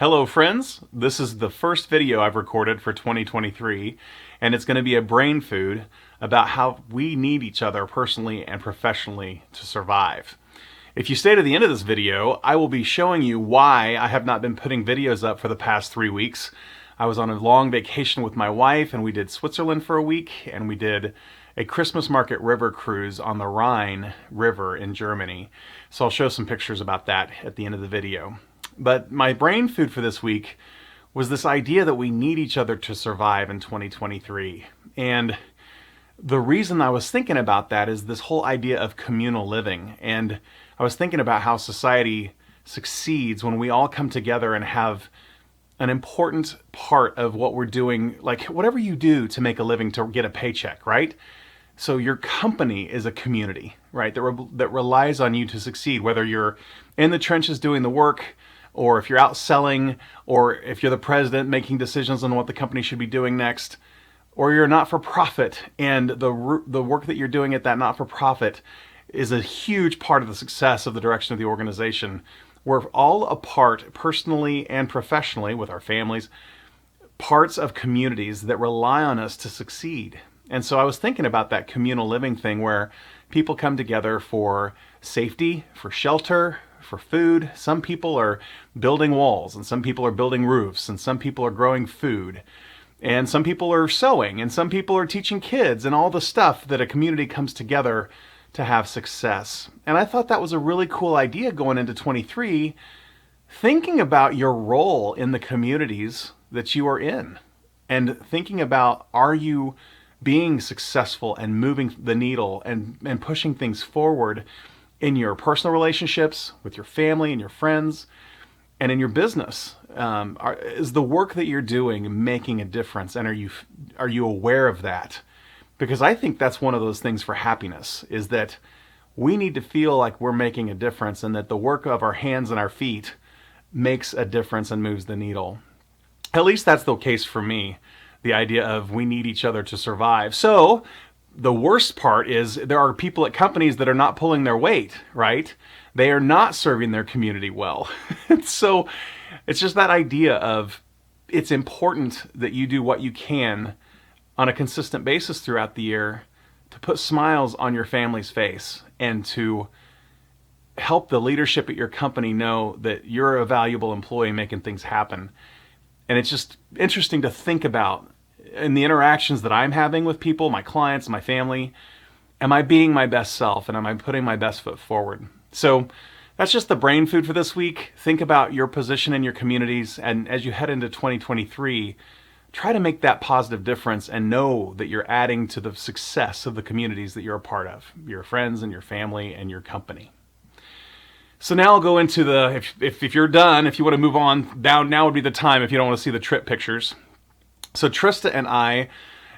Hello friends, this is the first video I've recorded for 2023, and it's going to be a brain food about how we need each other personally and professionally to survive. If you stay to the end of this video, I will be showing you why I have not been putting videos up for the past 3 weeks. I was on a long vacation with my wife, and we did Switzerland for a week, and we did a Christmas market river cruise on the Rhine River in Germany. So I'll show some pictures about that at the end of the video. But my brain food for this week was this idea that we need each other to survive in 2023. And the reason I was thinking about that is this whole idea of communal living. And I was thinking about how society succeeds when we all come together and have an important part of what we're doing, like whatever you do to make a living, to get a paycheck, right? So your company is a community, right? That relies on you to succeed, whether you're in the trenches doing the work, or if you're out selling, or if you're the president making decisions on what the company should be doing next, or you're not-for-profit, and the work that you're doing at that not-for-profit is a huge part of the success of the direction of the organization. We're all a part, personally and professionally, with our families, parts of communities that rely on us to succeed. And so I was thinking about that communal living thing where people come together for safety, for shelter, for food. Some people are building walls, and some people are building roofs, and some people are growing food, and some people are sewing, and some people are teaching kids, and all the stuff that a community comes together to have success. And I thought that was a really cool idea going into 23, thinking about your role in the communities that you are in, and thinking about, are you being successful and moving the needle and pushing things forward in your personal relationships, with your family and your friends, and in your business? Is the work that you're doing making a difference, and are you aware of that? Because I think that's one of those things for happiness, is that we need to feel like we're making a difference, and that the work of our hands and our feet makes a difference and moves the needle. At least that's the case for me, the idea of we need each other to survive. So the worst part is there are people at companies that are not pulling their weight, right? They are not serving their community well. So it's just that idea of it's important that you do what you can on a consistent basis throughout the year to put smiles on your family's face and to help the leadership at your company know that you're a valuable employee making things happen. And it's just interesting to think about in the interactions that I'm having with people, my clients, my family. Am I being my best self, and am I putting my best foot forward? So that's just the brain food for this week. Think about your position in your communities, and as you head into 2023, try to make that positive difference and know that you're adding to the success of the communities that you're a part of, your friends and your family and your company. So now I'll go into the, if you're done, if you want to move on, now would be the time if you don't want to see the trip pictures. So Trista and I,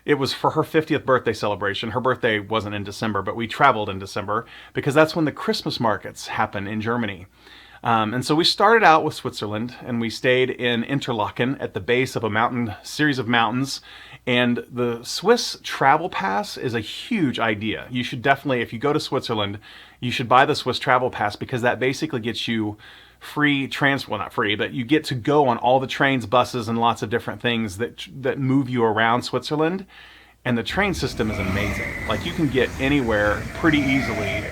it was for her 50th birthday celebration. Her birthday wasn't in December, but we traveled in December because that's when the Christmas markets happen in Germany. And so we started out with Switzerland, and we stayed in Interlaken at the base of a series of mountains. And the Swiss Travel Pass is a huge idea. You should definitely, if you go to Switzerland, you should buy the Swiss Travel Pass, because that basically gets you free well, not free, but you get to go on all the trains, buses, and lots of different things that move you around Switzerland. And the train system is amazing. Like, you can get anywhere pretty easily,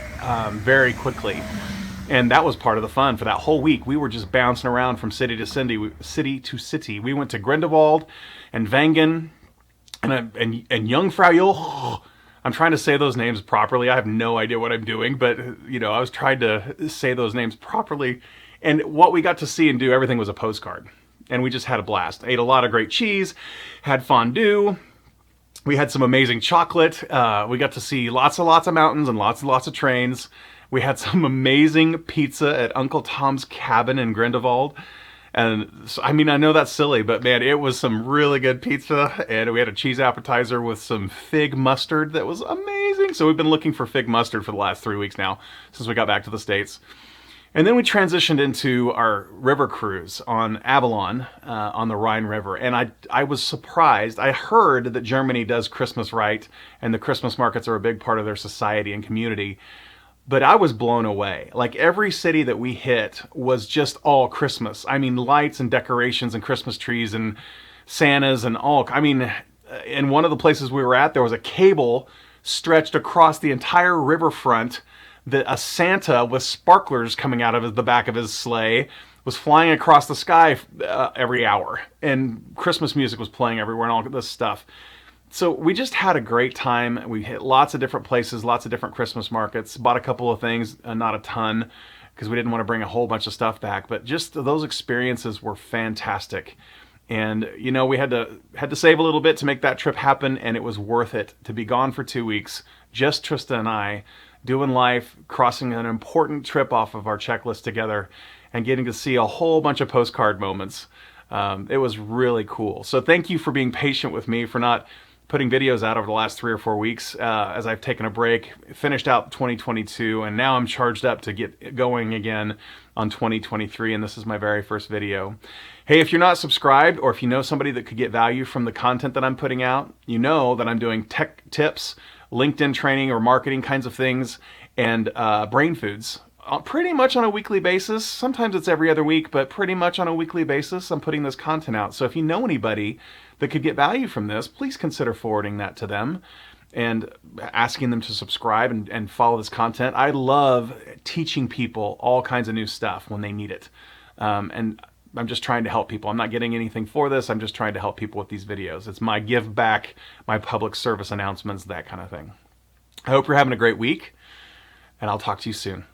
very quickly. And that was part of the fun for that whole week. We were just bouncing around from city to city. We went to Grindelwald and Wengen and Jungfrau Joch. I'm trying to say those names properly. I have no idea what I'm doing, but I was trying to say those names properly. And what we got to see and do, everything was a postcard. And we just had a blast. Ate a lot of great cheese, had fondue. We had some amazing chocolate. We got to see lots and lots of mountains and lots of trains. We had some amazing pizza at Uncle Tom's Cabin in Grindelwald. And so, I mean, I know that's silly, but man, it was some really good pizza. And we had a cheese appetizer with some fig mustard that was amazing. So we've been looking for fig mustard for the last 3 weeks now, since we got back to the States. And then we transitioned into our river cruise on Avalon, on the Rhine River. And I was surprised. I heard that Germany does Christmas right, and the Christmas markets are a big part of their society and community. but I was blown away. Like every city that we hit was just all Christmas. I mean, lights and decorations and Christmas trees and Santas and all. I mean, in one of the places we were at, there was a cable stretched across the entire riverfront that a Santa with sparklers coming out of the back of his sleigh was flying across the sky every hour. And Christmas music was playing everywhere and all this stuff. So we just had a great time. We hit lots of different places, lots of different Christmas markets, bought a couple of things, not a ton, because we didn't want to bring a whole bunch of stuff back. But just those experiences were fantastic. And, you know, we had to save a little bit to make that trip happen, and it was worth it to be gone for 2 weeks, just Trista and I, doing life, crossing an important trip off of our checklist together, and getting to see a whole bunch of postcard moments. It was really cool. So thank you for being patient with me, for not putting videos out over the last 3 or 4 weeks as I've taken a break, finished out 2022, and now I'm charged up to get going again on 2023, and this is my very first video. Hey, if you're not subscribed, or if you know somebody that could get value from the content that I'm putting out, you know that I'm doing tech tips, LinkedIn training or marketing kinds of things, and brain foods pretty much on a weekly basis. Sometimes it's every other week, but pretty much on a weekly basis, I'm putting this content out. So if you know anybody that could get value from this, please consider forwarding that to them and asking them to subscribe and follow this content. I love teaching people all kinds of new stuff when they need it. And I'm just trying to help people. I'm not getting anything for this. I'm just trying to help people with these videos. It's my give back, my public service announcements, that kind of thing. I hope you're having a great week, and I'll talk to you soon.